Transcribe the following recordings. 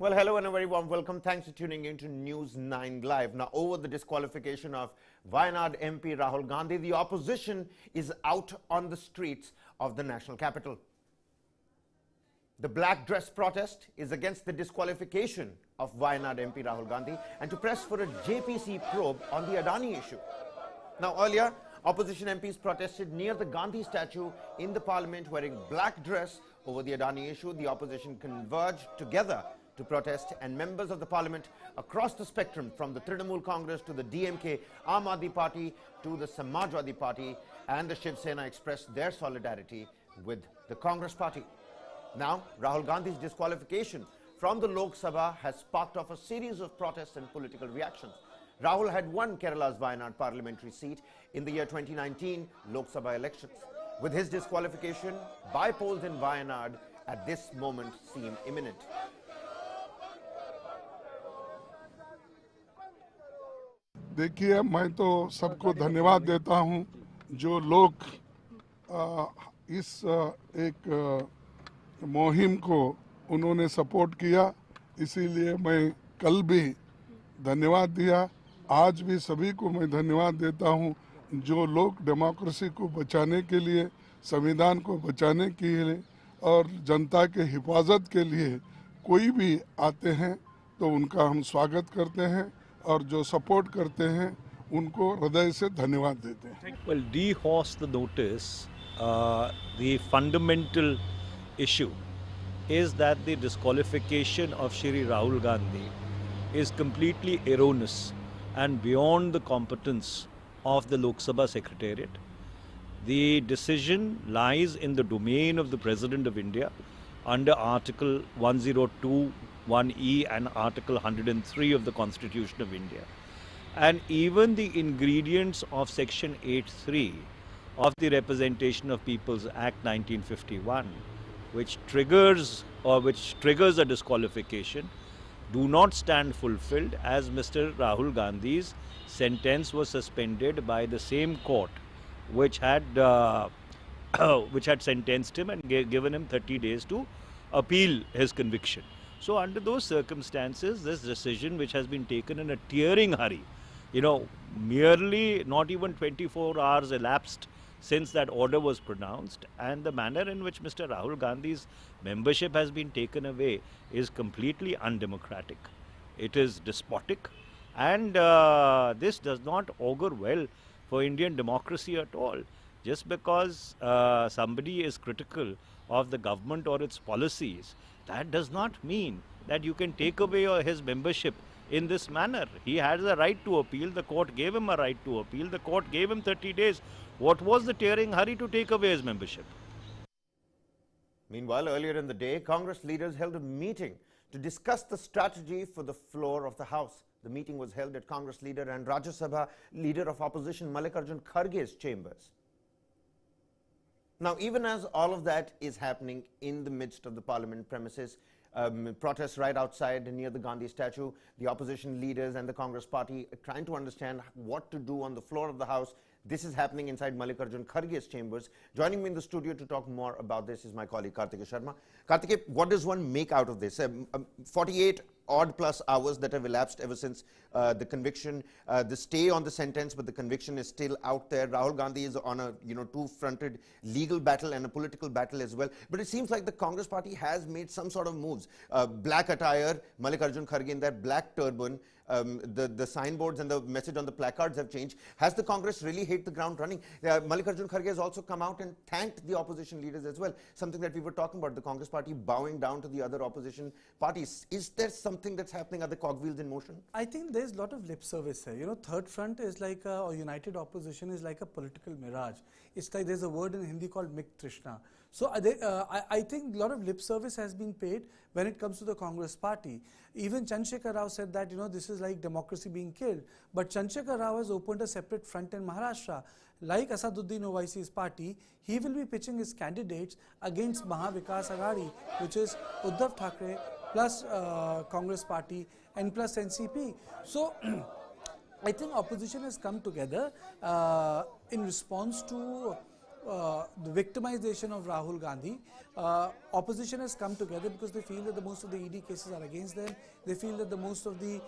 Well, hello and a very warm welcome. Thanks for tuning in to News 9 Live. Now, over the disqualification of Wayanad MP Rahul Gandhi, the opposition is out on the streets of the national capital. The black dress protest is against the disqualification of Wayanad MP Rahul Gandhi and to press for a JPC probe on the Adani issue. Now, earlier, opposition MPs protested near the Gandhi statue in the parliament wearing black dress over the Adani issue. The opposition converged together to protest, and members of the parliament across the spectrum, from the Trinamool Congress to the DMK, Aam Aadmi Party to the Samajwadi Party and the Shiv Sena, expressed their solidarity with the Congress Party. Now, Rahul Gandhi's disqualification from the Lok Sabha has sparked off a series of protests and political reactions. Rahul had won Kerala's Wayanad parliamentary seat in the year 2019 Lok Sabha elections. With his disqualification, by-polls in Wayanad at this moment seem imminent. देखिए, मैं तो सबको धन्यवाद देता हूं जो लोग इस एक मुहिम को उन्होंने सपोर्ट किया, इसीलिए मैं कल भी धन्यवाद दिया। आज भी सभी को मैं धन्यवाद देता हूं जो लोग डेमोक्रेसी को बचाने के लिए, संविधान को बचाने के लिए और जनता के हिफाजत के लिए कोई भी आते हैं तो उनका हम स्वागत करते हैं और जो सपोर्ट करते हैं उनको हृदय से धन्यवाद देते हैं। Well, dehorse the notice, the fundamental issue is that the disqualification of Shri Rahul Gandhi is completely erroneous and beyond the competence of the Lok Sabha Secretariat. The decision lies in the domain of the President of India under Article 102(1)(e) and Article 103 of the Constitution of India. And even the ingredients of Section 8(3) of the Representation of People's Act 1951, which triggers a disqualification, do not stand fulfilled, as Mr. Rahul Gandhi's sentence was suspended by the same court which had sentenced him and given him 30 days to appeal his conviction. So under those circumstances, this decision, which has been taken in a tearing hurry, merely not even 24 hours elapsed since that order was pronounced, and the manner in which Mr. Rahul Gandhi's membership has been taken away is completely undemocratic. It is despotic, and this does not augur well for Indian democracy at all. Just because somebody is critical of the government or its policies, that does not mean that you can take away his membership in this manner. He has a right to appeal. The court gave him a right to appeal. The court gave him 30 days. What was the tearing hurry to take away his membership? Meanwhile, earlier in the day, Congress leaders held a meeting to discuss the strategy for the floor of the House. The meeting was held at Congress leader and Rajya Sabha leader of opposition Mallikarjun Kharge's chambers. Now, even as all of that is happening in the midst of the parliament premises, protests right outside near the Gandhi statue, the opposition leaders and the Congress party are trying to understand what to do on the floor of the House. This is happening inside Mallikarjun Kharge's chambers. Joining me in the studio to talk more about this is my colleague Karthika Sharma. Karthika, what does one make out of this? 48 odd plus hours that have elapsed ever since the conviction, the stay on the sentence, but the conviction is still out there. Rahul Gandhi is on a two-fronted legal battle and a political battle as well. But it seems like the Congress party has made some sort of moves. Black attire, Mallikarjun Kharge in that black turban, the signboards and the message on the placards have changed. Has the Congress really hit the ground running? Mallikarjun Kharge has also come out and thanked the opposition leaders as well, something that we were talking about, the Congress party bowing down to the other opposition parties. Is there something that's happening? Are the cogwheels in motion? I think there's a lot of lip service here. Third front is like or united opposition is like a political mirage. It's like there's a word in Hindi called Mik Trishna. So I think a lot of lip service has been paid when it comes to the Congress party. Even Chandrasekhar Rao said that this is like democracy being killed. But Chandrasekhar Rao has opened a separate front in Maharashtra. Like Asaduddin Owaisi's party, he will be pitching his candidates against Mahavikas Aghadi, which is Uddhav Thackeray plus Congress party and plus NCP. So I think opposition has come together in response to the victimization of Rahul Gandhi, opposition has come together because they feel that the most of the ED cases are against them. They feel that the most of the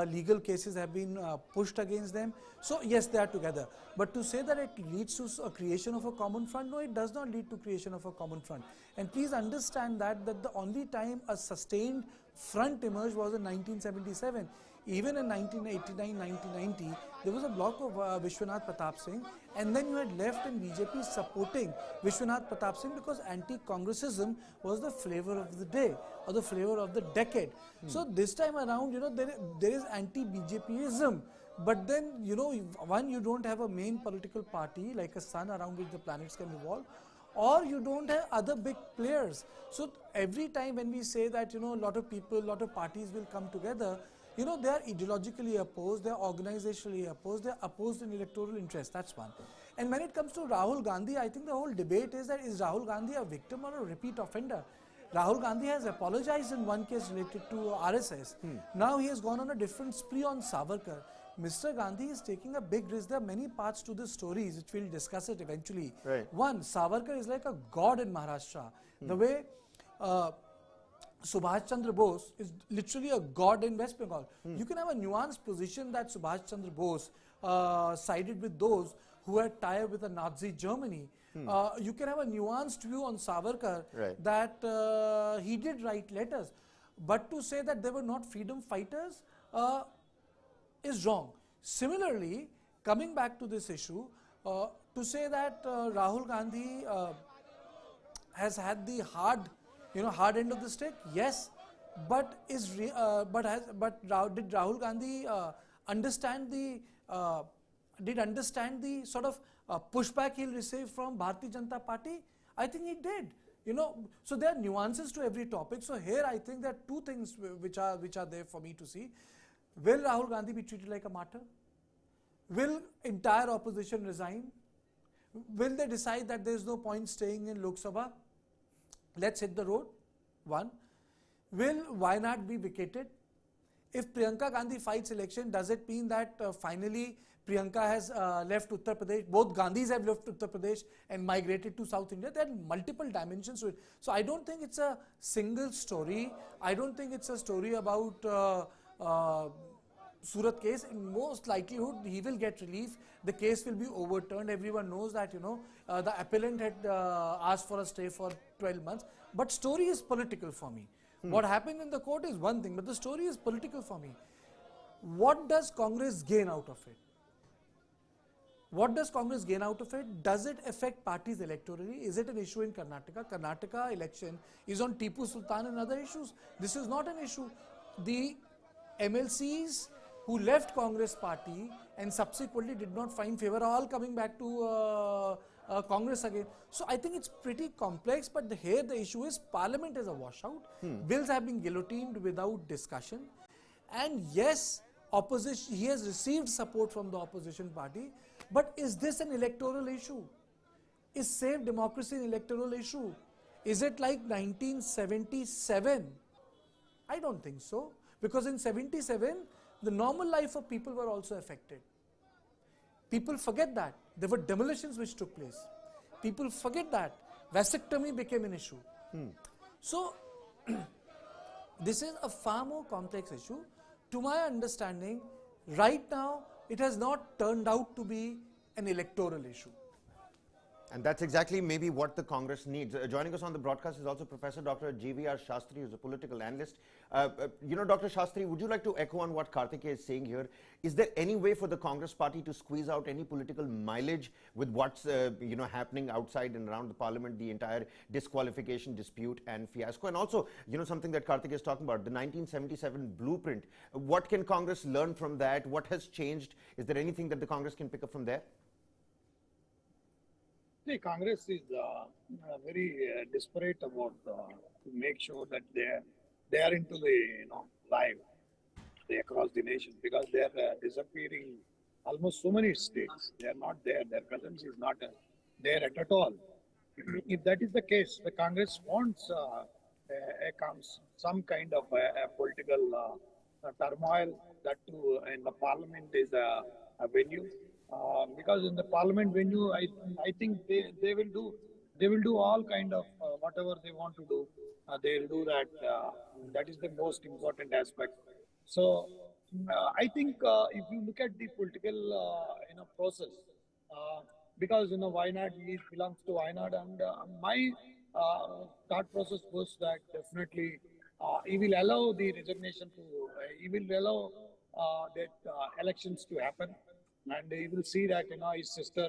legal cases have been pushed against them. So yes, they are together. But to say that it leads to a creation of a common front, no, it does not lead to creation of a common front. And please understand that the only time a sustained front emerged was in 1977. Even in 1989, 1990, there was a bloc of Vishwanath Pratap Singh, and then you had left and BJP supporting Vishwanath Pratap Singh because anti-Congressism was the flavor of the day or the flavor of the decade. So this time around, you know, there is anti-BJPism. But then, you know, one, you don't have a main political party like a sun around which the planets can revolve, or you don't have other big players. So every time when we say that, you know, a lot of people, a lot of parties will come together, you know, they are ideologically opposed, they are organizationally opposed, they are opposed in electoral interest. That's one. And when it comes to Rahul Gandhi, I think the whole debate is that, is Rahul Gandhi a victim or a repeat offender? Rahul Gandhi has apologized in one case related to RSS. Now he has gone on a different spree on Savarkar. Mr. Gandhi is taking a big risk. There are many parts to this story, which we'll discuss it eventually. Right. One, Savarkar is like a god in Maharashtra. The way Subhash Chandra Bose is literally a god in West Bengal. You can have a nuanced position that Subhash Chandra Bose sided with those who had tied with the Nazi Germany. You can have a nuanced view on Savarkar that he did write letters. But to say that they were not freedom fighters is wrong. Similarly, coming back to this issue, to say that Rahul Gandhi has had the hard end of the stick, yes, but did Rahul Gandhi understand the sort of pushback he'll receive from Bharatiya Janata Party? I think he did. You know, so there are nuances to every topic. So here I think there are two things which are there for me to see. Will Rahul Gandhi be treated like a martyr? Will entire opposition resign? Will they decide that there is no point staying in Lok Sabha? Let's hit the road. One. Will Wayanad be vacated? If Priyanka Gandhi fights election, does it mean that finally Priyanka has left Uttar Pradesh? Both Gandhis have left Uttar Pradesh and migrated to South India. There are multiple dimensions to it. So I don't think it's a single story. I don't think it's a story about Surat case. In most likelihood, he will get relief. The case will be overturned. Everyone knows that, you know, the appellant had asked for a stay for 12 months. But story is political for me. What happened in the court is one thing, but the story is political for me. What does Congress gain out of it? What does Congress gain out of it? Does it affect parties electorally? Is it an issue in Karnataka? Karnataka election is on Tipu Sultan and other issues. This is not an issue. The MLCs who left Congress party and subsequently did not find favor are all coming back to Congress again. So I think it's pretty complex, but here the issue is Parliament is a washout. Bills have been guillotined without discussion. And yes, opposition, he has received support from the opposition party, but is this an electoral issue? Is safe democracy an electoral issue? Is it like 1977? I don't think so. Because in 77, the normal life of people were also affected. People forget that. There were demolitions which took place. People forget that. Vasectomy became an issue. So, this is a far more complex issue. To my understanding, right now, it has not turned out to be an electoral issue. And that's exactly maybe what the Congress needs. Joining us on the broadcast is also Professor Dr. GVG Shastri, who's a political analyst. You know, Dr. Shastri, would you like to echo on what Karthika is saying here? Is there any way for the Congress party to squeeze out any political mileage with what's you know, happening outside and around the parliament, the entire disqualification dispute and fiasco? And also, you know, something that Karthika is talking about, the 1977 blueprint. What can Congress learn from that? What has changed? Is there anything that the Congress can pick up from there? The Congress is very desperate about to make sure that they are into the live across the nation, because they are disappearing almost so many states. They are not there. Their presence is not there at all. If that is the case, the Congress wants some kind of a political turmoil. That too, and the Parliament is a venue. Because in the parliament venue, I think they will do all kind of whatever they want to do. They'll do that. That is the most important aspect. So I think if you look at the political process, uh, because Wayanad belongs to Wayanad, and my thought process was that definitely he will allow the resignation to, he will allow that elections to happen, and you will see that his sister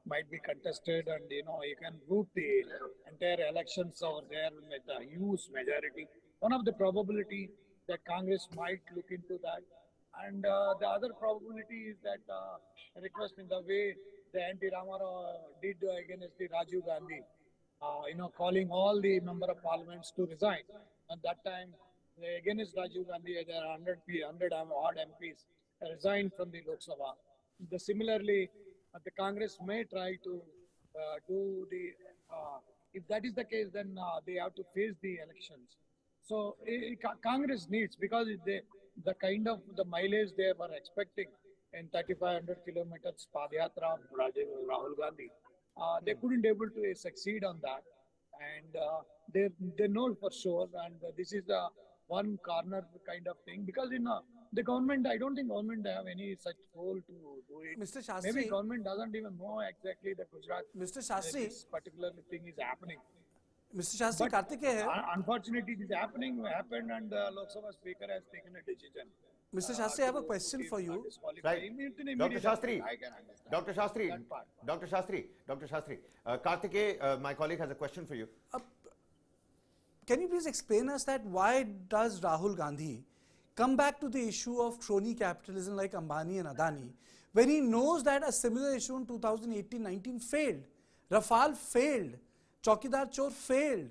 might be contested, and you can root the entire elections over there with a huge majority. One of the probability that Congress might look into that, and the other probability is that request in the way the NT Ramarao did against the Rajiv Gandhi, calling all the member of parliaments to resign. At that time, against Rajiv Gandhi, there are 100 odd MPs resigned from the Lok Sabha. Similarly, the Congress may try to do the, if that is the case, then they have to face the elections. So Congress needs, because the kind of the mileage they were expecting in 3,500 kilometers Padayatra of Rahul Gandhi, they couldn't able to succeed on that, and they know for sure, and this is the one corner kind of thing, because the government, I don't think government have any such goal to do it. Mr. Shastri, Maybe government doesn't even know exactly the Gujarat. Mr. Shastri, This particular thing is happening. Mr. Shastri, But Karthikeya hai. unfortunately, it is happened, and Lok Sabha Speaker has taken a decision. Mr. Shastri, I have a question for you. Right. Dr. Shastri, I can understand. Dr. Shastri, that part. Dr. Shastri, Dr. Shastri, my colleague has a question for you. Can you please explain us that why does Rahul Gandhi come back to the issue of crony capitalism like Ambani and Adani when he knows that a similar issue in 2018-19 failed? Rafale failed. Chaukidar Chor failed.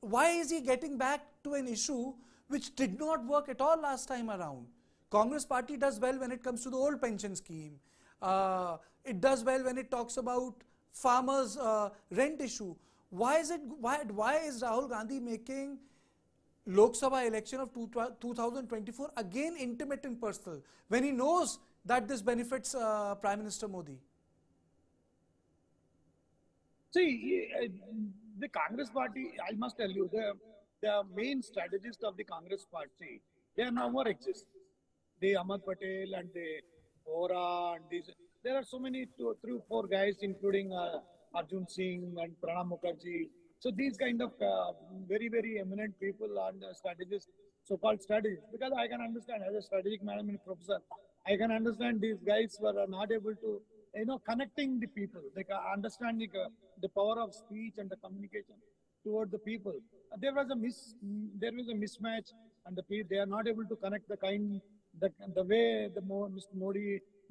Why is he getting back to an issue which did not work at all last time around? Congress party does well when it comes to the old pension scheme. It does well when it talks about farmers' rent issue. Why is Rahul Gandhi making Lok Sabha election of 2024 again intimate and personal when he knows that this benefits Prime Minister Modi? See, the Congress party, I must tell you, the main strategist of the Congress party, they are no more exist. The Ahmad Patel and the Bora and these, there are so many, 2, 3, 4 guys, including Arjun Singh and Pranab Mukherjee. So these kind of very, very eminent people and strategists, so-called strategists, because I can understand as a strategic management professor, I can understand these guys were not able to, connecting the people. They can understand the power of speech and the communication toward the people. There was a mismatch, and they are not able to connect the way Mr.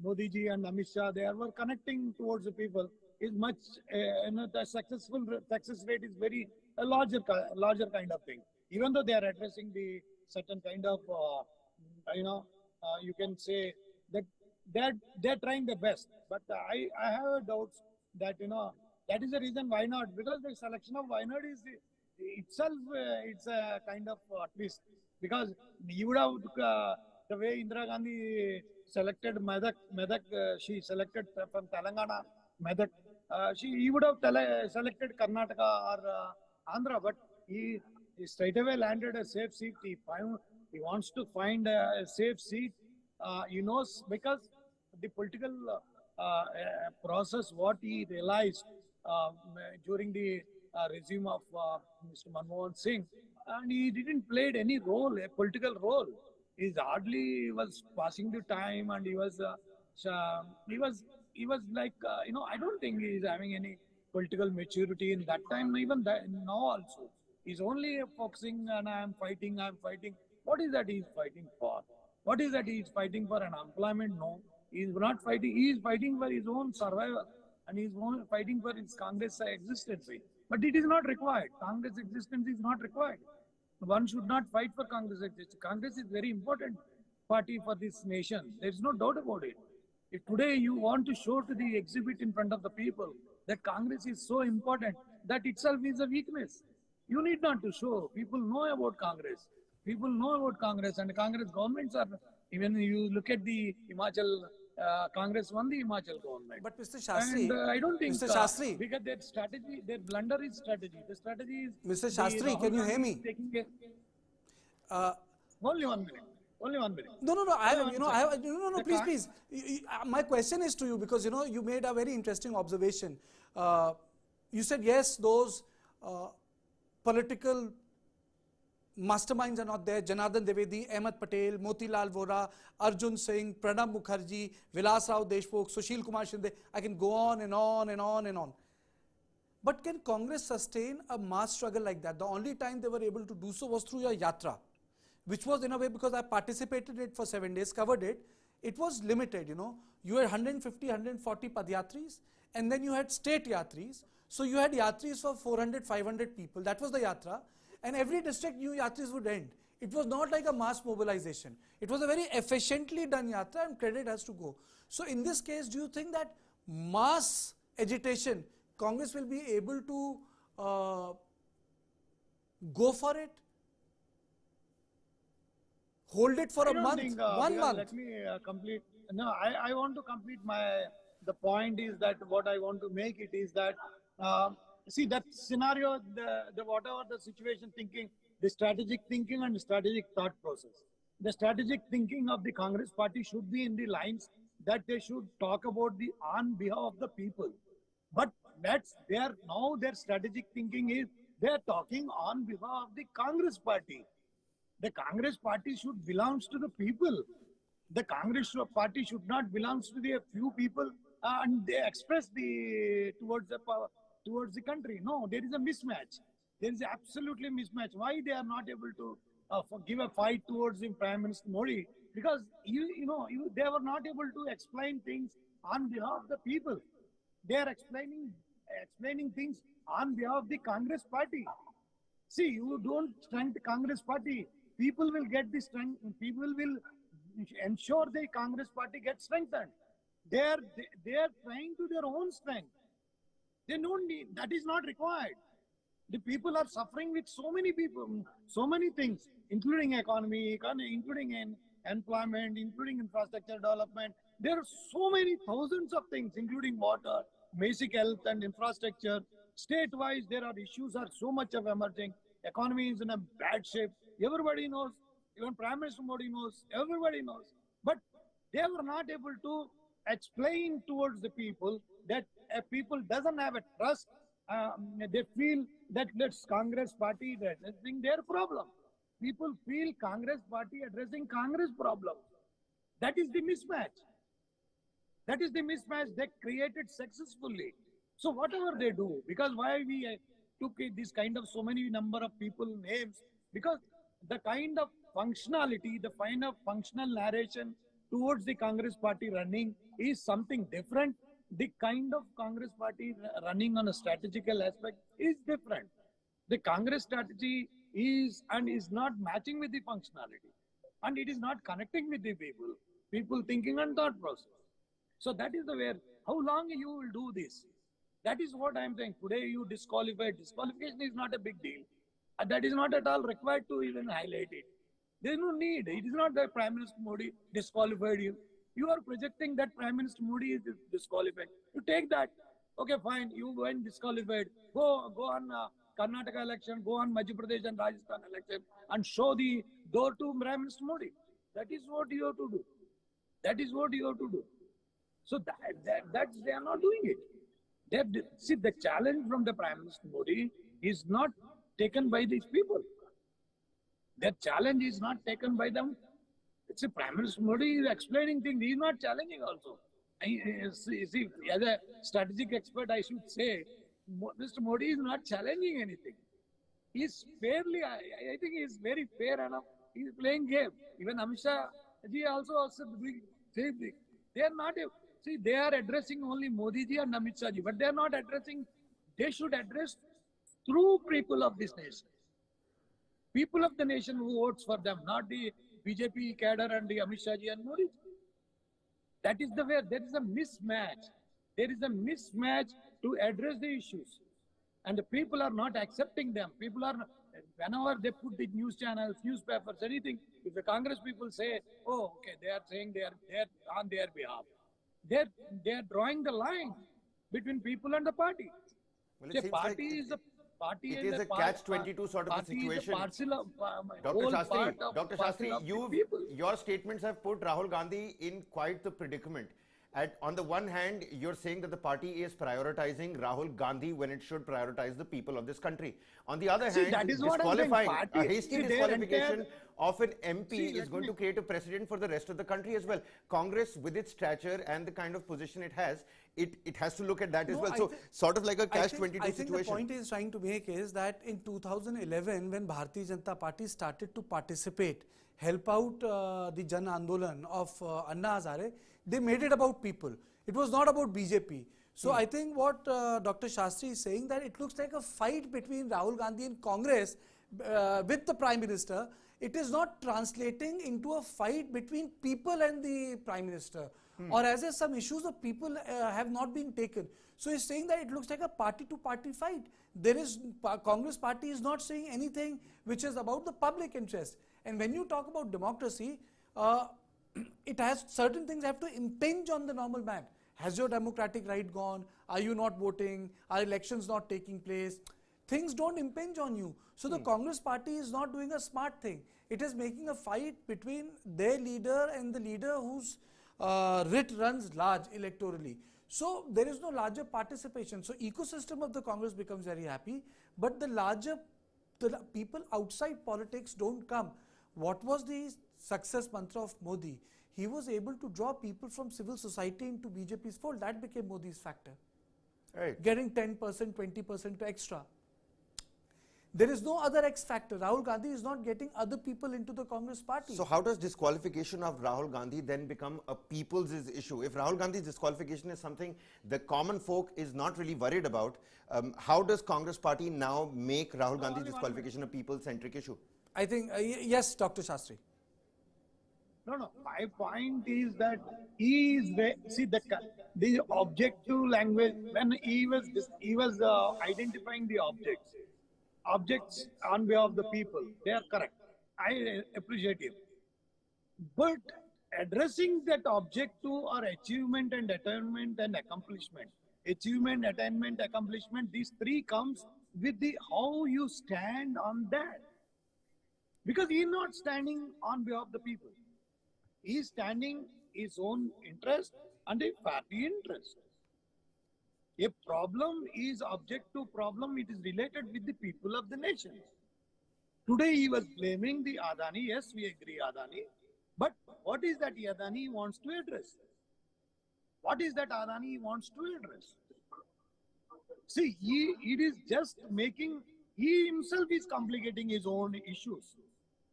Modi ji and Amit Shah, they were connecting towards the people is much, the success rate is very a larger kind of thing. Even though they are addressing the certain kind of, you can say that they're trying their best. But I have doubts that, that is the reason why not, because the selection of why not is itself, it's a kind of, at least, because you would have, the way Indira Gandhi selected Medak, she selected from Telangana, Medak, he would have selected Karnataka or Andhra, but he straight away landed a safe seat. He wants to find a safe seat, he knows, because the political process, what he realized during the regime of Mr. Manmohan Singh, and he didn't play any role, a political role. He hardly was passing the time, and he was like, I don't think he is having any political maturity in that time, even now also. He's only focusing on I'm fighting. What is that he's fighting for? What is that he's fighting for? An employment? No. He's not fighting. He is fighting for his own survival, and he's fighting for his Congress existence. But it is not required. Congress existence is not required. One should not fight for Congress existence. Congress is very important party for this nation. There is no doubt about it. If today you want to show to the exhibit in front of the people that Congress is so important, that itself is a weakness. You need not to show. People know about Congress. People know about Congress, and Congress governments are, even you look at the Himachal Congress won the Himachal government. But Mr. Shastri, And I don't think Mr. Shastri, because their strategy, their blunder is strategy. The strategy is Mr. the Shastri, Rahul can you hear Gandhi me? taking Uh, only 1 minute. Only 1 minute. No, no, no. The Please, con- please. My question is to you because you made a very interesting observation. You said yes, those political masterminds are not there. Janardhan Dwivedi, Ahmed Patel, Motilal Vora, Arjun Singh, Pranab Mukherjee, Vilas Rao Deshmukh, Sushil Kumar Shinde. I can go on and on and on and on. But can Congress sustain a mass struggle like that? The only time they were able to do so was through your yatra, which was in a way, because I participated in it for 7 days, covered it, it was limited, You had 150, 140 padyatris, and then you had state yatris. So you had yatris for 400, 500 people. That was the yatra. And every district new yatris would end. It was not like a mass mobilization. It was a very efficiently done yatra, and credit has to go. So in this case, do you think that mass agitation, Congress will be able to go for it? Hold it for a month, think, 1 month. Let me complete. No, I want to complete the point is that what I want to make it is that, see that scenario, the whatever the situation thinking, the strategic thinking and strategic thought process. The strategic thinking of the Congress party should be in the lines that they should talk about the on behalf of the people. But that's now their strategic thinking is they're talking on behalf of the Congress party. The Congress party should belongs to the people. The Congress party should not belongs to the few people and they express towards the country. No, there is a mismatch. There is absolutely mismatch. Why they are not able to give a fight towards the Prime Minister Modi? Because they were not able to explain things on behalf of the people. They are explaining things on behalf of the Congress party. See, you don't strengthen the Congress party. People will get the strength. People will ensure the Congress party gets strengthened. They are trying to their own strength. They don't need. That is not required. The people are suffering with so many people, so many things, including economy, including employment, including infrastructure development. There are so many thousands of things, including water, basic health and infrastructure. State-wise, there are issues are so much of emerging. Economy is in a bad shape. Everybody knows. Even Prime Minister Modi knows. Everybody knows. But they were not able to explain towards the people that people doesn't have a trust. They feel that let's Congress party addressing their problem. People feel Congress party addressing Congress problem. That is the mismatch. That is the mismatch they created successfully. So whatever they do, because why we took this kind of so many number of people names, because the kind of functionality, the kind of functional narration towards the Congress party running is something different. The kind of Congress party running on a strategical aspect is different. The Congress strategy is not matching with the functionality, and it is not connecting with the people thinking and thought process. So that is the way. How long you will do this? That is what I am saying. Today you disqualified. Disqualification is not a big deal. That is not at all required to even highlight it. There is no need. It is not that Prime Minister Modi disqualified you. You are projecting that Prime Minister Modi is disqualified. You take that. Okay, fine. You went disqualified. Go on Karnataka election. Go on Madhya Pradesh and Rajasthan election and show the door to Prime Minister Modi. That is what you have to do. That is what you have to do. So that's they are not doing it. See, the challenge from the Prime Minister Modi is not taken by these people. Their challenge is not taken by them. It's a Prime Minister Modi is explaining things. He is not challenging also. See, as a strategic expert, I should say, Mr. Modi is not challenging anything. He's fairly, I think he is very fair enough. He is playing game. Even Amit Shah ji also doing same thing. They are not, see, they are addressing only Modi ji and Amit Shah ji, but they are not addressing, they should address through people of this nation. People of the nation who votes for them, not the BJP cadre and the Amit Shah ji and Modi ji. That is the way, there is a mismatch. There is a mismatch to address the issues. And the people are not accepting them. People are, whenever they put the news channels, newspapers, anything, if the Congress people say, oh, okay, they are saying they are on their behalf. They're drawing the line between people and the party. Well, See, it seems party like is a party, it and is a catch-22 sort of a party is a situation. parcel of Dr. whole Shastri, part of Dr. parcel Shastri, of the people. your statements have put Rahul Gandhi in quite the predicament. On the one hand, you're saying that the party is prioritizing Rahul Gandhi when it should prioritize the people of this country. On the other hand, that is what I'm saying. disqualifying, Party, a hasty see, their disqualification entire- of an MP See, is let going me- to create a precedent for the rest of the country as well. Congress, with its stature and the kind of position it has to look at that as No, well. I So, thi- sort of like a I catch-22 think the situation. point he's trying to make is that in 2011, when Bharatiya Janata Party started to participate, help out the Jan Andolan of Anna Hazare, they made it about people. It was not about BJP. So I think what Dr. Shastri is saying, that it looks like a fight between Rahul Gandhi and Congress with the Prime Minister. It is not translating into a fight between people and the Prime Minister. Or as if some issues of people have not been taken. So he's saying that it looks like a party-to-party fight. Congress party is not saying anything which is about the public interest. And when you talk about democracy, it has certain things have to impinge on the normal man. Has your democratic right gone? Are you not voting? Are elections not taking place? Things don't impinge on you. So the Congress party is not doing a smart thing. It is making a fight between their leader and the leader whose writ runs large electorally. So there is no larger participation. So ecosystem of the Congress becomes very happy, but the people outside politics don't come. What was the success mantra of Modi? He was able to draw people from civil society into BJP's fold. That became Modi's factor. Right. Getting 10%, 20% extra. There is no other X factor. Rahul Gandhi is not getting other people into the Congress party. So how does disqualification of Rahul Gandhi then become a people's issue? If Rahul Gandhi's disqualification is something the common folk is not really worried about, how does Congress party now make Rahul Gandhi's disqualification a people-centric issue? I think, yes, Dr. Shastri. No. My point is that he is see the objective language when he was identifying the objects on behalf of the people. They are correct. I appreciate him. But addressing that objective or achievement and attainment and accomplishment, achievement, attainment, accomplishment, these three comes with the how you stand on that. Because he is not standing on behalf of the people. He is standing his own interest and a party interest. A problem is objective problem, it is related with the people of the nation. Today he was blaming the Adani, yes, we agree Adani, but what is that Adani wants to address? What is that Adani wants to address? See, it is just making, he himself is complicating his own issues.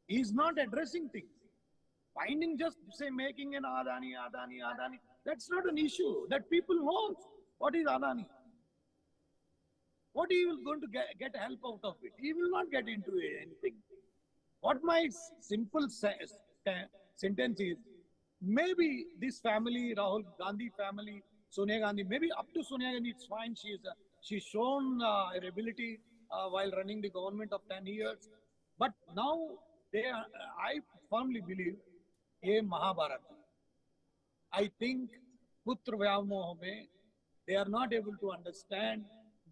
He is not addressing things. Finding just say making an Adani, that's not an issue. That people know what is Adani. What he will going to get help out of it? He will not get into anything. What my simple sentence is, maybe this family, Rahul Gandhi family, Sonia Gandhi, maybe up to Sonia Gandhi, it's fine. She's shown her ability while running the government of 10 years. But now I firmly believe ये Mahabharat. I think Putra Vyamoh mein, they are not able to understand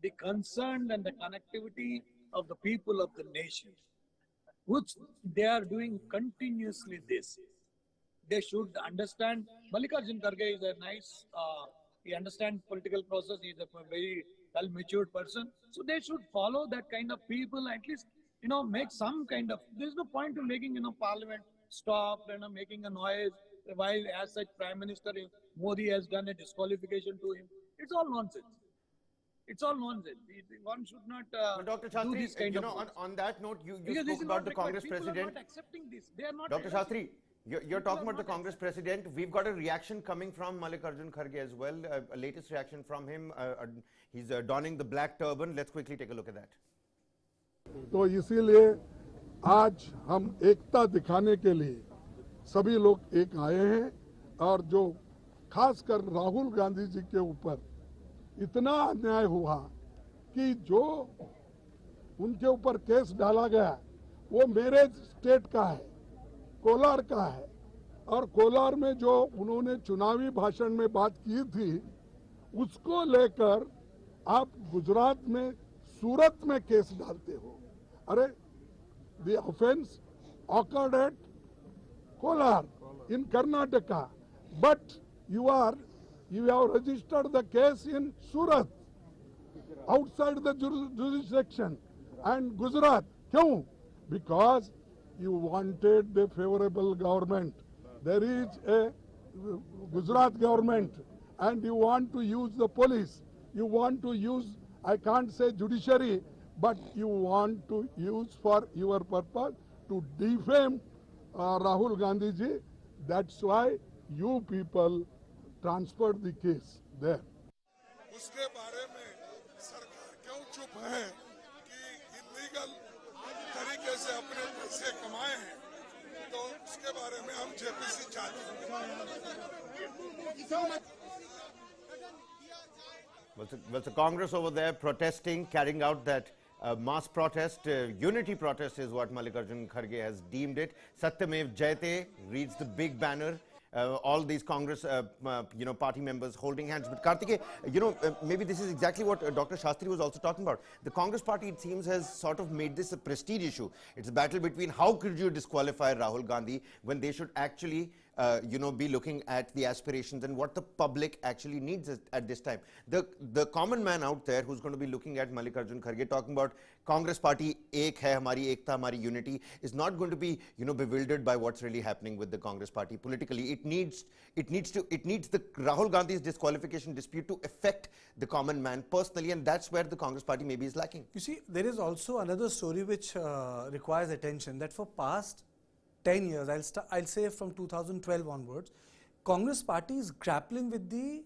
the concern and the connectivity of the people of the nation, which they are doing continuously this. They should understand. Mallikarjun Kharge is a nice, he understands political process, he is a very well-matured person. So they should follow that kind of people, at least, make some kind of, there's no point to making, parliament stop, making a noise, while as such Prime Minister Modi has done a disqualification to him. It's all nonsense. It's all nonsense. One should not Dr. do this Shastri, kind of on that note, you because spoke about the Congress president. People are not accepting this. They are not. Dr. Shastri, you're talking about the Congress president. We've got a reaction coming from Mallikarjun Kharge as well, a latest reaction from him. He's donning the black turban. Let's quickly take a look at that. तो इसीलिए आज हम एकता दिखाने के लिए सभी लोग एक आए हैं और जो खासकर राहुल गांधी जी के ऊपर इतना अन्याय हुआ कि जो उनके ऊपर केस डाला गया वो मेरे स्टेट का है, कोलार का है और कोलार में जो उन्होंने चुनावी भाषण में बात की थी उसको लेकर आप गुजरात में सूरत में केस डालते हो। अरे the offence occurred at Kolar in Karnataka, but you have registered the case in Surat, outside the jurisdiction, and Gujarat. Kyun? Because you wanted the favorable government. There is a Gujarat government, and you want to use the police. You want to use, I can't say judiciary, but you want to use for your purpose to defame Rahul Gandhi ji. That's why you people transferred the case there. उसके बारे में सरकार क्यों चुप है कि illegal तरीके से अपने पैसे कमाए हैं, तो उसके बारे में हम जेपीसी चाहते हैं। Well, the Congress over there protesting, carrying out that mass protest, unity protest is what Mallikarjun Kharge has deemed it. Satyamev Jayate reads the big banner. All these Congress, party members holding hands. But Karthike, maybe this is exactly what Dr. Shastri was also talking about. The Congress party, it seems, has sort of made this a prestige issue. It's a battle between how could you disqualify Rahul Gandhi when they should actually be looking at the aspirations and what the public actually needs at this time. The common man out there who's going to be looking at Mallikarjun Kharge talking about Congress party, ek hai hamari ekta, hamari unity, is not going to be bewildered by what's really happening with the Congress party politically. It needs the Rahul Gandhi's disqualification dispute to affect the common man personally, and that's where the Congress party maybe is lacking. You see, there is also another story which requires attention, that for past 10 years, I'll say from 2012 onwards, Congress party is grappling with the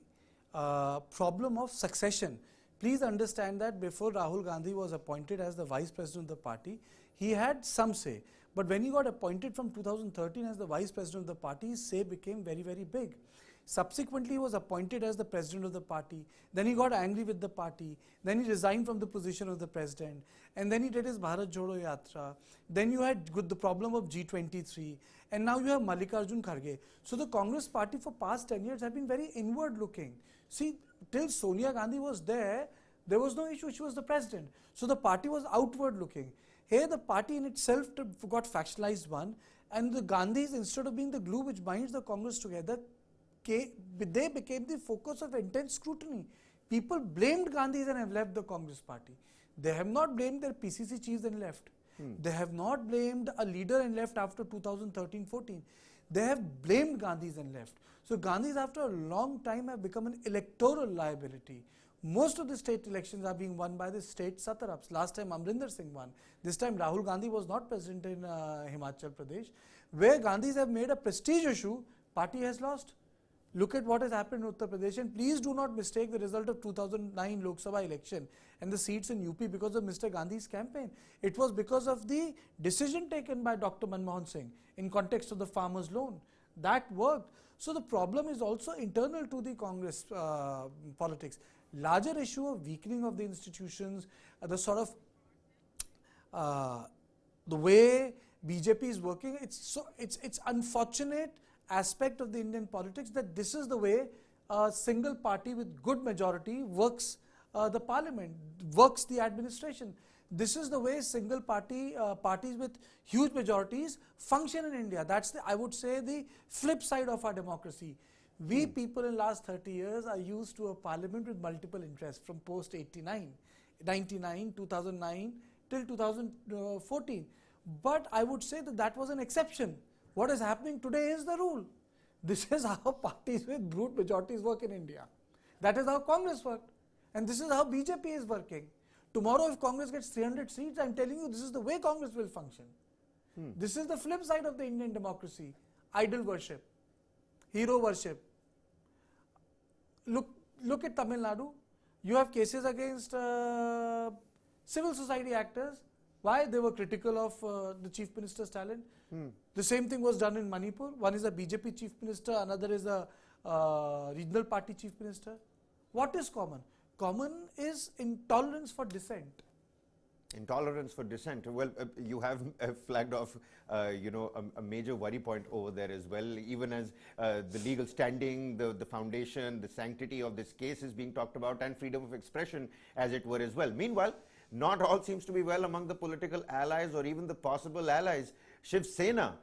problem of succession. Please understand that before Rahul Gandhi was appointed as the vice president of the party, he had some say. But when he got appointed from 2013 as the vice president of the party, his say became very, very big. Subsequently, he was appointed as the president of the party. Then he got angry with the party. Then he resigned from the position of the president. And then he did his Bharat Jodo Yatra. Then you had the problem of G23. And now you have Mallikarjun Kharge. So the Congress party for past 10 years have been very inward looking. See, till Sonia Gandhi was there was no issue. She was the president. So the party was outward looking. Here the party in itself got factionalized one. And the Gandhis, instead of being the glue which binds the Congress together, they became the focus of intense scrutiny. People blamed Gandhis and have left the Congress party. They have not blamed their PCC chiefs and left. They have not blamed a leader and left after 2013-14. They have blamed Gandhis and left. So Gandhis after a long time have become an electoral liability. Most of the state elections are being won by the state satraps. Last time Amrinder Singh won. This time Rahul Gandhi was not president in Himachal Pradesh. Where Gandhis have made a prestige issue, party has lost. Look at what has happened in Uttar Pradesh, and please do not mistake the result of 2009 Lok Sabha election and the seats in UP because of Mr. Gandhi's campaign. It was because of the decision taken by Dr. Manmohan Singh in context of the farmers' loan. That worked. So the problem is also internal to the Congress politics. Larger issue of weakening of the institutions, the sort of the way BJP is working. It's unfortunate aspect of the Indian politics that this is the way a single party with good majority works the parliament, works the administration. This is the way single party parties with huge majorities function in India. That's I would say the flip side of our democracy. We people in last 30 years are used to a parliament with multiple interests from post 99, 2009 till 2014. But I would say that was an exception. What is happening today is the rule. This is how parties with brute majorities work in India. That is how Congress worked. And this is how BJP is working. Tomorrow if Congress gets 300 seats, I am telling you this is the way Congress will function. This is the flip side of the Indian democracy. Idol worship, hero worship. Look at Tamil Nadu. You have cases against civil society actors. Why? They were critical of the chief minister's talent. The same thing was done in Manipur. One is a BJP chief minister, another is a regional party chief minister. What is common? Common is intolerance for dissent. Intolerance for dissent. Well, you have flagged off, a major worry point over there as well, even as the legal standing, the foundation, the sanctity of this case is being talked about, and freedom of expression, as it were, as well. Meanwhile, not all seems to be well among the political allies or even the possible allies. Shiv Sena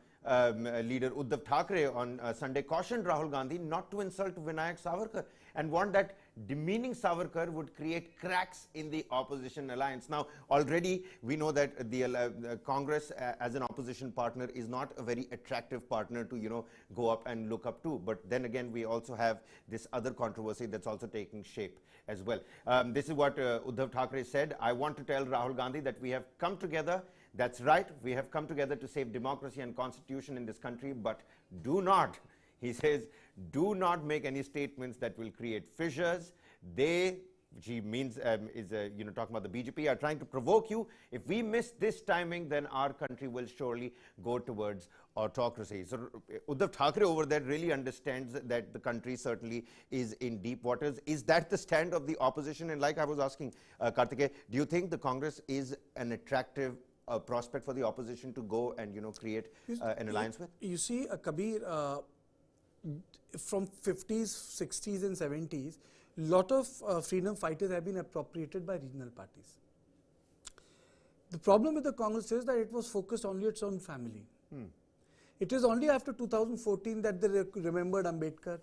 leader Uddhav Thackeray on Sunday cautioned Rahul Gandhi not to insult Vinayak Savarkar and warned that demeaning Savarkar would create cracks in the opposition alliance. Now, already we know that the Congress as an opposition partner is not a very attractive partner to, go up and look up to. But then again, we also have this other controversy that's also taking shape as well. This is what Uddhav Thackeray said. I want to tell Rahul Gandhi that we have come together. That's right. We have come together to save democracy and constitution in this country, but do not, he says, do not make any statements that will create fissures. They, he means, talking about the BJP, are trying to provoke you. If we miss this timing, then our country will surely go towards autocracy. So Uddhav Thackeray over there really understands that the country certainly is in deep waters. Is that the stand of the opposition? And like I was asking, Karthika, do you think the Congress is an attractive prospect for the opposition to go and create an alliance with? You see, Kabir, from 50s, 60s and 70s, lot of freedom fighters have been appropriated by regional parties. The problem with the Congress is that it was focused only on its own family. It is only after 2014 that they remembered Ambedkar,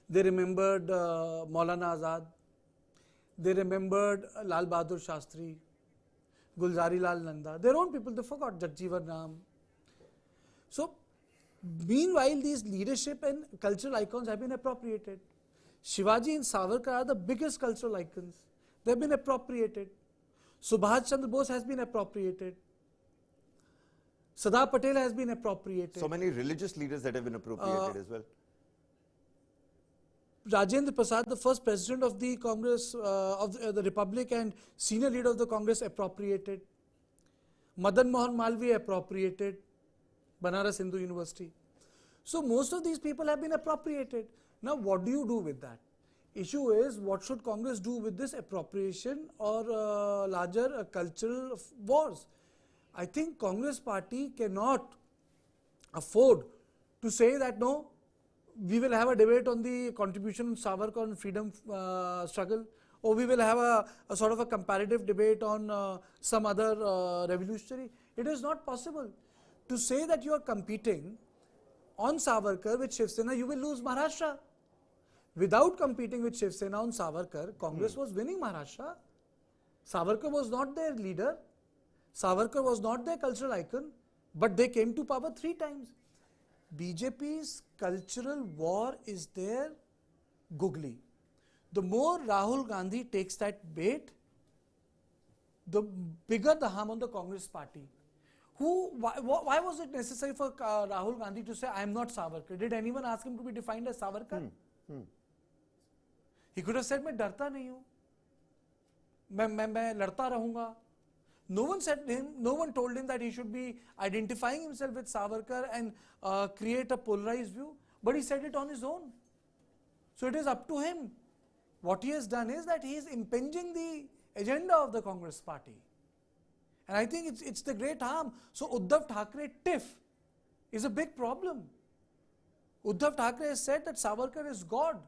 they remembered Maulana Azad, they remembered Lal Bahadur Shastri, Gulzari Lal Nanda, their own people, they forgot Jagjeevan Ram. So, meanwhile, these leadership and cultural icons have been appropriated. Shivaji and Savarkar are the biggest cultural icons. They have been appropriated. Subhash Chandra Bose has been appropriated. Sardar Patel has been appropriated. So many religious leaders that have been appropriated as well. Rajendra Prasad, the first president of the Congress, of the Republic and senior leader of the Congress, appropriated. Madan Mohan Malviya appropriated. Banaras Hindu University. So most of these people have been appropriated. Now what do you do with that? Issue is, what should Congress do with this appropriation or larger cultural wars? I think Congress party cannot afford to say that no, we will have a debate on the contribution of Savarkar on freedom struggle, or we will have a sort of a comparative debate on some other revolutionary. It is not possible. To say that you are competing on Savarkar with Shiv Sena, you will lose Maharashtra. Without competing with Shiv Sena on Savarkar, Congress was winning Maharashtra. Savarkar was not their leader. Savarkar was not their cultural icon, but they came to power 3 times. BJP's cultural war is their googly. The more Rahul Gandhi takes that bait, the bigger the harm on the Congress party. Why was it necessary for Rahul Gandhi to say, I am not Savarkar? Did anyone ask him to be defined as Savarkar? He could have said, मैं डरता नहीं हूँ, मैं लड़ता रहूँगा. No one said him, no one told him that he should be identifying himself with Savarkar and create a polarized view, but he said it on his own. So it is up to him. What he has done is that he is impinging the agenda of the Congress party. And I think it's the great harm. So Uddhav Thackeray tiff is a big problem. Uddhav Thackeray has said that Savarkar is God.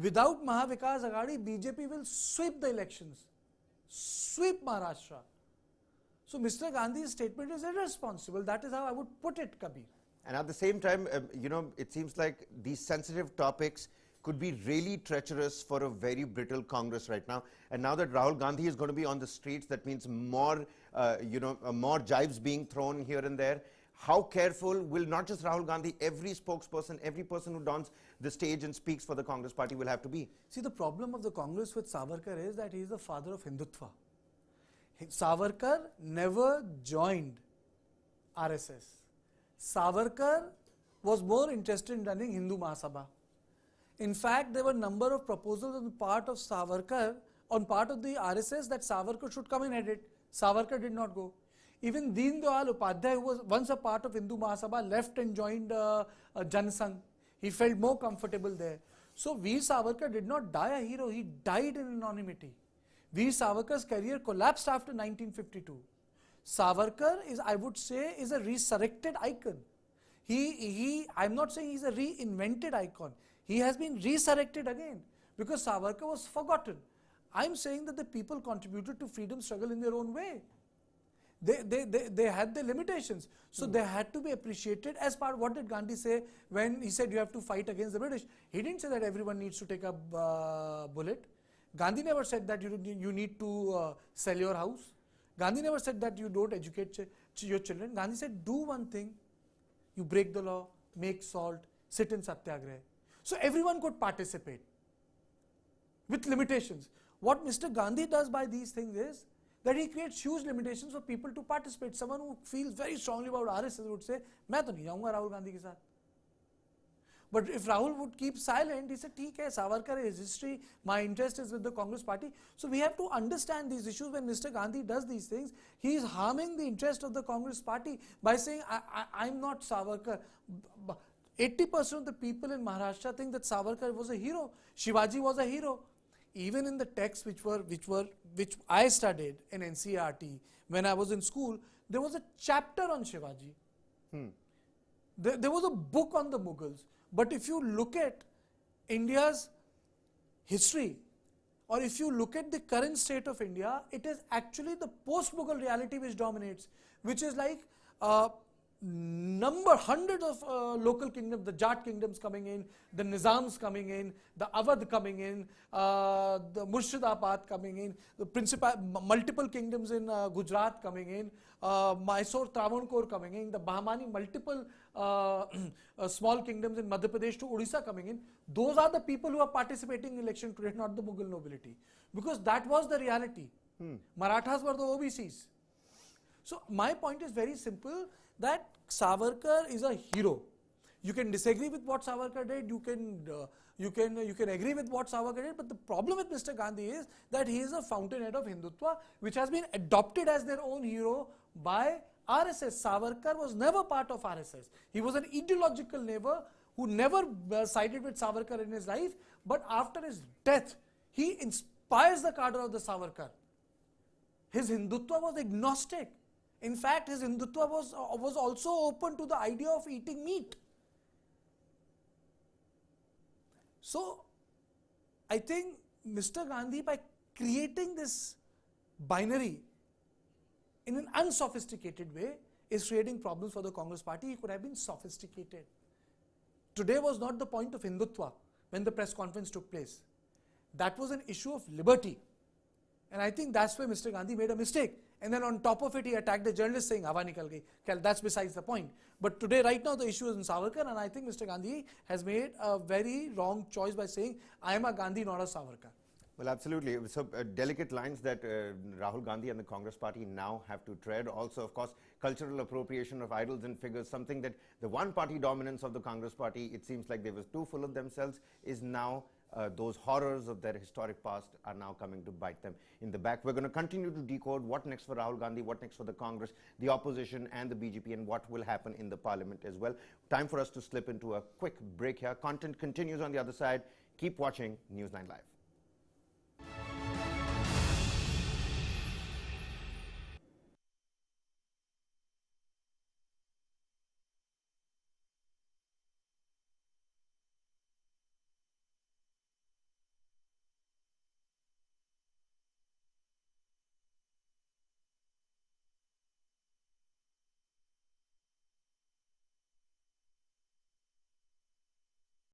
Without Mahavikas Aghadi, BJP will sweep the elections, sweep Maharashtra. So Mr. Gandhi's statement is irresponsible. That is how I would put it, Kabir. And at the same time, it seems like these sensitive topics could be really treacherous for a very brittle Congress right now. And now that Rahul Gandhi is going to be on the streets, that means more, more jibes being thrown here and there. How careful will not just Rahul Gandhi, every spokesperson, every person who dons the stage and speaks for the Congress party will have to be? See, the problem of the Congress with Savarkar is that he is the father of Hindutva. Savarkar never joined RSS. Savarkar was more interested in running Hindu Mahasabha. In fact, there were a number of proposals on the part of Savarkar, on part of the RSS, that Savarkar should come and head it. Savarkar did not go. Even Deen Dayal Upadhyay, who was once a part of Hindu Mahasabha, left and joined Jan Sangh. He felt more comfortable there. So Veer Savarkar did not die a hero, he died in anonymity. Veer Savarkar's career collapsed after 1952. Savarkar is, I would say, is a resurrected icon. I'm not saying he's a reinvented icon. He has been resurrected again because Savarkar was forgotten. I'm saying that the people contributed to freedom struggle in their own way. They had their limitations. So they had to be appreciated as part. What did Gandhi say when he said you have to fight against the British? He didn't say that everyone needs to take a bullet. Gandhi never said that you need to sell your house. Gandhi never said that you don't educate your children. Gandhi said do one thing. You break the law, make salt, sit in satyagraha. So everyone could participate with limitations. What Mr. Gandhi does by these things is that he creates huge limitations for people to participate. Someone who feels very strongly about RSS would say, मैं तो नहीं जाऊँगा Rahul Gandhi के साथ. But if Rahul would keep silent, he said, ठीक है, Savarkar is history, my interest is with the Congress party. So we have to understand these issues. When Mr. Gandhi does these things, he is harming the interest of the Congress party by saying, I'm not Savarkar. 80% of the people in Maharashtra think that Savarkar was a hero. Shivaji was a hero. Even in the texts which I studied in NCERT when I was in school, there was a chapter on Shivaji. There was a book on the Mughals. But if you look at India's history, or if you look at the current state of India, it is actually the post-Mughal reality which dominates, which is like hundreds of local kingdoms, the Jat kingdoms coming in, the Nizams coming in, the Awadh coming in, the Murshidabad coming in, the multiple kingdoms in Gujarat coming in, Mysore, Travancore coming in, the Bahmani multiple small kingdoms in Madhya Pradesh to Odisha coming in. Those are the people who are participating in election today, not the Mughal nobility. Because that was the reality. Marathas were the OBCs. So my point is very simple, that Savarkar is a hero. You can disagree with what Savarkar did, you can agree with what Savarkar did, but the problem with Mr. Gandhi is that he is a fountainhead of Hindutva, which has been adopted as their own hero by RSS. Savarkar was never part of RSS. He was an ideological neighbor who never sided with Savarkar in his life, but after his death, he inspires the cadre of the Savarkar. His Hindutva was agnostic. In fact, his Hindutva was also open to the idea of eating meat. So, I think Mr. Gandhi, by creating this binary in an unsophisticated way, is creating problems for the Congress party. He could have been sophisticated. Today was not the point of Hindutva when the press conference took place. That was an issue of liberty. And I think that's where Mr. Gandhi made a mistake. And then on top of it, he attacked the journalist saying, Hawa nikal gayi. That's besides the point. But today, right now, the issue is in Savarkar, and I think Mr. Gandhi has made a very wrong choice by saying, I am a Gandhi, not a Savarkar. Well, absolutely. So delicate lines that Rahul Gandhi and the Congress party now have to tread. Also, of course, cultural appropriation of idols and figures, something that the one-party dominance of the Congress party, it seems like they were too full of themselves, is now those horrors of their historic past are now coming to bite them in the back. We're going to continue to decode what next for Rahul Gandhi, what next for the Congress, the opposition and the BJP, and what will happen in the parliament as well. Time for us to slip into a quick break here. Content continues on the other side. Keep watching News9 Live.